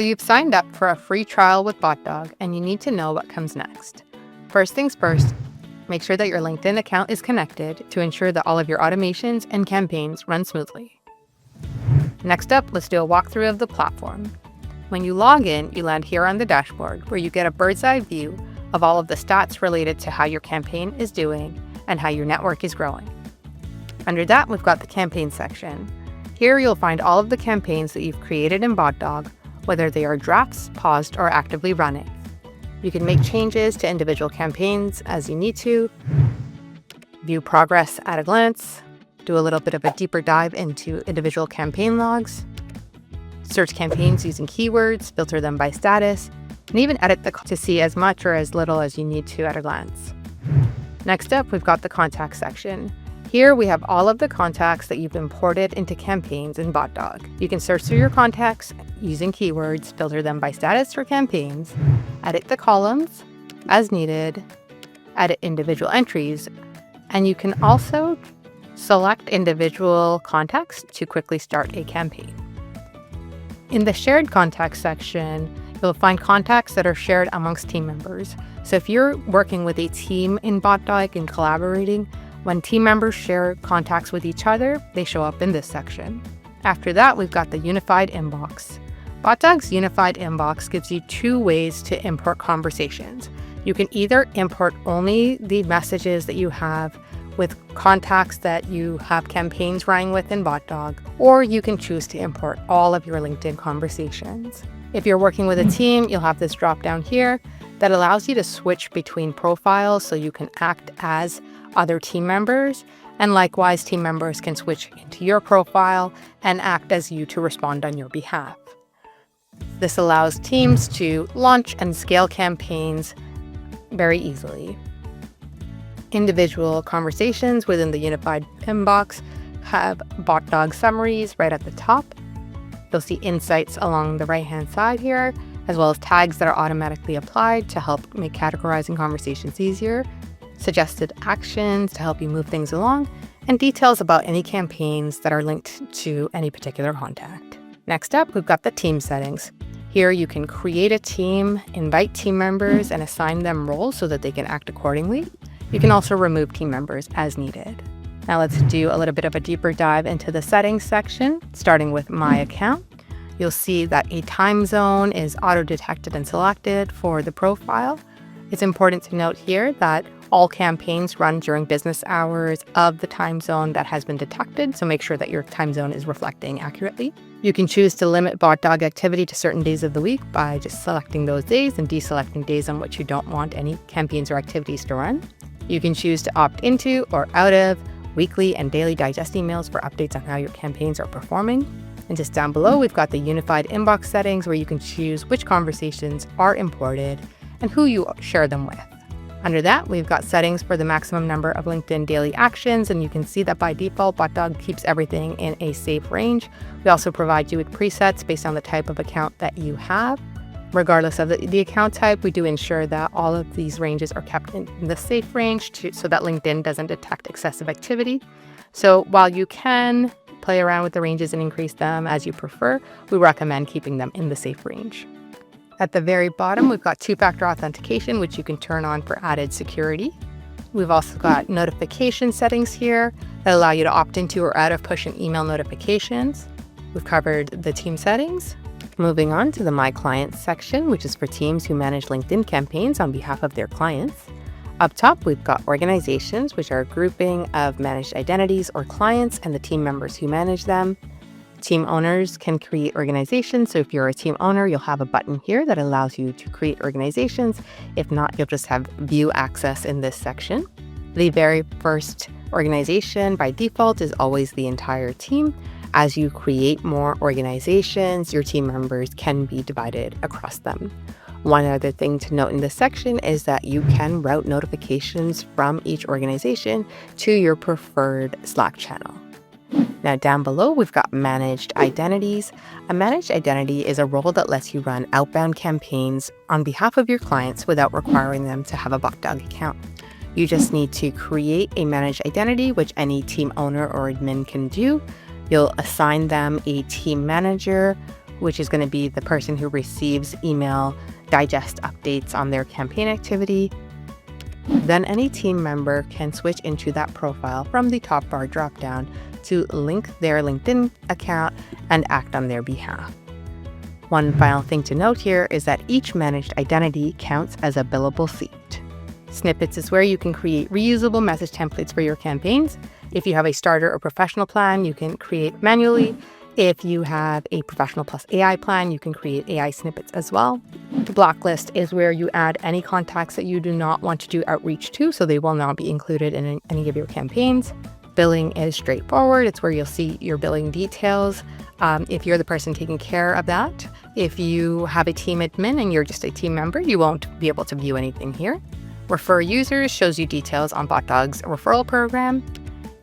you've signed up for a free trial with Botdog, and you need to know what comes next. First things first, make sure that your LinkedIn account is connected to ensure that all of your automations and campaigns run smoothly. Next up, let's do a walkthrough of the platform. When you log in, you land here on the dashboard, where you get a bird's eye view of all of the stats related to how your campaign is doing and how your network is growing. Under that, we've got the campaign section. Here you'll find all of the campaigns that you've created in Botdog, whether they are drafts, paused, or actively running. You can make changes to individual campaigns as you need to, view progress at a glance, do a little bit of a deeper dive into individual campaign logs, search campaigns using keywords, filter them by status, and even edit to see as much or as little as you need to at a glance. Next up, we've got the contact section. Here we have all of the contacts that you've imported into campaigns in Botdog. You can search through your contacts using keywords, filter them by status for campaigns, edit the columns as needed, edit individual entries, and you can also select individual contacts to quickly start a campaign. In the shared contacts section, you'll find contacts that are shared amongst team members. So if you're working with a team in Botdog and collaborating, when team members share contacts with each other, they show up in this section. After that, we've got the unified inbox. Botdog's unified inbox gives you two ways to import conversations. You can either import only the messages that you have with contacts that you have campaigns running with in Botdog, or you can choose to import all of your LinkedIn conversations. If you're working with a team, you'll have this drop down here that allows you to switch between profiles so you can act as other team members, and likewise team members can switch into your profile and act as you to respond on your behalf. This allows teams to launch and scale campaigns very easily. Individual conversations within the unified inbox have Botdog summaries right at the top. You'll see insights along the right-hand side here, as well as tags that are automatically applied to help make categorizing conversations easier, suggested actions to help you move things along, and details about any campaigns that are linked to any particular contact. Next up, we've got the team settings. Here you can create a team, invite team members, and assign them roles so that they can act accordingly. You can also remove team members as needed. Now let's do a little bit of a deeper dive into the settings section, starting with My Account. You'll see that a time zone is auto-detected and selected for the profile. It's important to note here that all campaigns run during business hours of the time zone that has been detected, so make sure that your time zone is reflecting accurately. You can choose to limit Botdog activity to certain days of the week by just selecting those days and deselecting days on which you don't want any campaigns or activities to run. You can choose to opt into or out of weekly and daily digest emails for updates on how your campaigns are performing. And just down below, we've got the unified inbox settings where you can choose which conversations are imported and who you share them with. Under that, we've got settings for the maximum number of LinkedIn daily actions, and you can see that by default, Botdog keeps everything in a safe range. We also provide you with presets based on the type of account that you have. Regardless of the account type, we do ensure that all of these ranges are kept in the safe range so that LinkedIn doesn't detect excessive activity. So while you can play around with the ranges and increase them as you prefer, we recommend keeping them in the safe range. At the very bottom, we've got two-factor authentication, which you can turn on for added security. We've also got notification settings here that allow you to opt into or out of push and email notifications. We've covered the team settings. Moving on to the My Clients section, which is for teams who manage LinkedIn campaigns on behalf of their clients. Up top, we've got organizations, which are a grouping of managed identities or clients and the team members who manage them. Team owners can create organizations. So if you're a team owner, you'll have a button here that allows you to create organizations. If not, you'll just have view access in this section. The very first organization by default is always the entire team. As you create more organizations, your team members can be divided across them. One other thing to note in this section is that you can route notifications from each organization to your preferred Slack channel. Now down below, we've got managed identities. A managed identity is a role that lets you run outbound campaigns on behalf of your clients without requiring them to have a Botdog account. You just need to create a managed identity, which any team owner or admin can do. You'll assign them a team manager which is going to be the person who receives email digest updates on their campaign activity. Then any team member can switch into that profile from the top bar dropdown to link their LinkedIn account and act on their behalf. One final thing to note here is that each managed identity counts as a billable seat. Snippets is where you can create reusable message templates for your campaigns. If you have a starter or professional plan, you can create manually. If you have a professional plus AI plan, you can create AI snippets as well. The Blacklist is where you add any contacts that you do not want to do outreach to, so they will not be included in any of your campaigns. Billing is straightforward. It's where you'll see your billing details if you're the person taking care of that. If you have a team admin and you're just a team member, you won't be able to view anything here. Refer users shows you details on Botdog's referral program.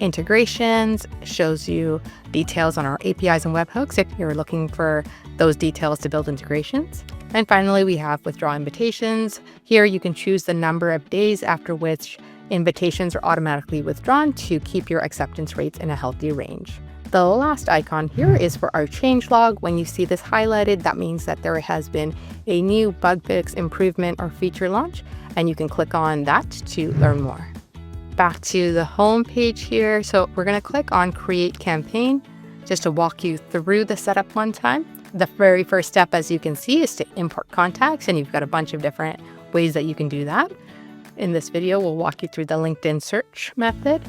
Integrations shows you details on our APIs and webhooks if you're looking for those details to build integrations. And finally, we have withdrawal invitations. Here you can choose the number of days after which invitations are automatically withdrawn to keep your acceptance rates in a healthy range. The last icon here is for our changelog. When you see this highlighted, that means that there has been a new bug fix, improvement, or feature launch, and you can click on that to learn more. Back to the home page here. So we're going to click on Create Campaign just to walk you through the setup one time. The very first step, as you can see, is to import contacts, and you've got a bunch of different ways that you can do that. In this video, we'll walk you through the LinkedIn search method.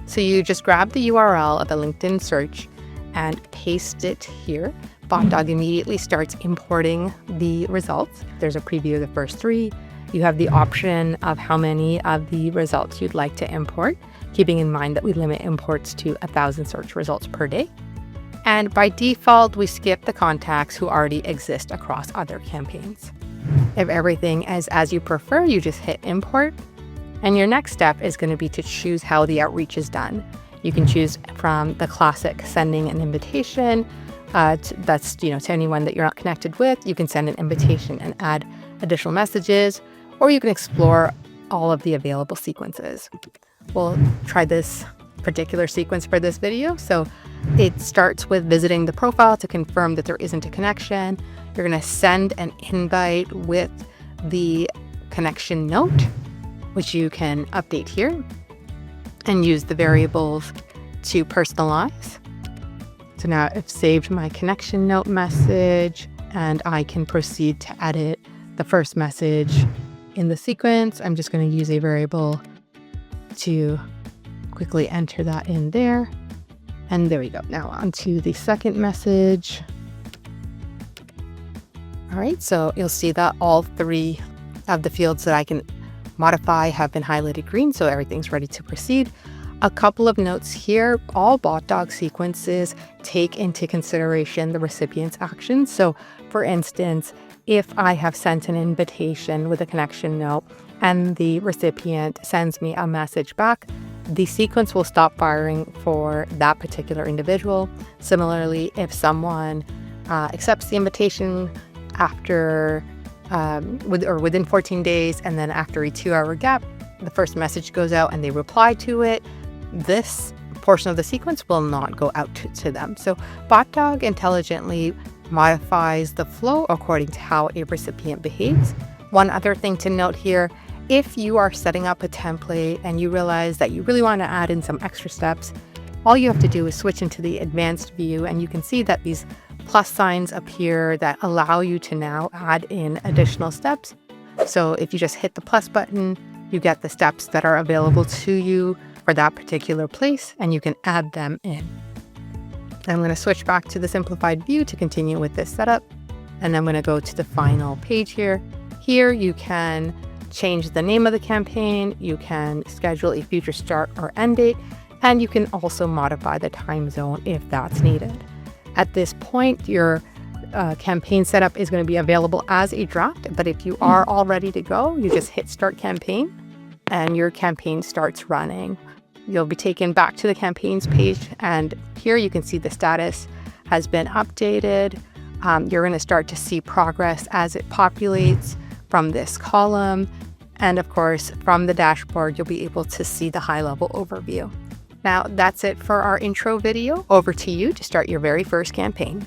So you just grab the URL of the LinkedIn search and paste it here. Botdog immediately starts importing the results. There's a preview of the first 3. You have the option of how many of the results you'd like to import, keeping in mind that we limit imports to 1,000 search results per day. And by default, we skip the contacts who already exist across other campaigns. If everything is as you prefer, you just hit import. And your next step is going to be to choose how the outreach is done. You can choose from the classic sending an invitation. That's to anyone that you're not connected with. You can send an invitation and add additional messages, or you can explore all of the available sequences. We'll try this particular sequence for this video. So it starts with visiting the profile to confirm that there isn't a connection. You're going to send an invite with the connection note, which you can update here and use the variables to personalize. So now I've saved my connection note message, and I can proceed to edit the first message in the sequence. I'm just going to use a variable to quickly enter that in there. And there we go. Now onto the second message. All right, so you'll see that all 3 of the fields that I can modify have been highlighted green, so everything's ready to proceed. A couple of notes here. All Botdog sequences take into consideration the recipient's actions. So for instance, if I have sent an invitation with a connection note and the recipient sends me a message back, the sequence will stop firing for that particular individual. Similarly, if someone accepts the invitation after within 14 days, and then after a 2-hour gap, the first message goes out and they reply to it, this portion of the sequence will not go out to them. So Botdog intelligently modifies the flow according to how a recipient behaves. One other thing to note here, if you are setting up a template and you realize that you really want to add in some extra steps, all you have to do is switch into the advanced view, and you can see that these plus signs appear that allow you to now add in additional steps. So if you just hit the plus button, you get the steps that are available to you for that particular place, and you can add them in. I'm going to switch back to the simplified view to continue with this setup. And I'm going to go to the final page here. Here you can change the name of the campaign, you can schedule a future start or end date, and you can also modify the time zone if that's needed. At this point, your campaign setup is going to be available as a draft, but if you are all ready to go, you just hit Start Campaign, and your campaign starts running. You'll be taken back to the campaigns page, and here you can see the status has been updated. You're going to start to see progress as it populates from this column. And of course, from the dashboard, you'll be able to see the high-level overview. Now, that's it for our intro video. Over to you to start your very first campaign.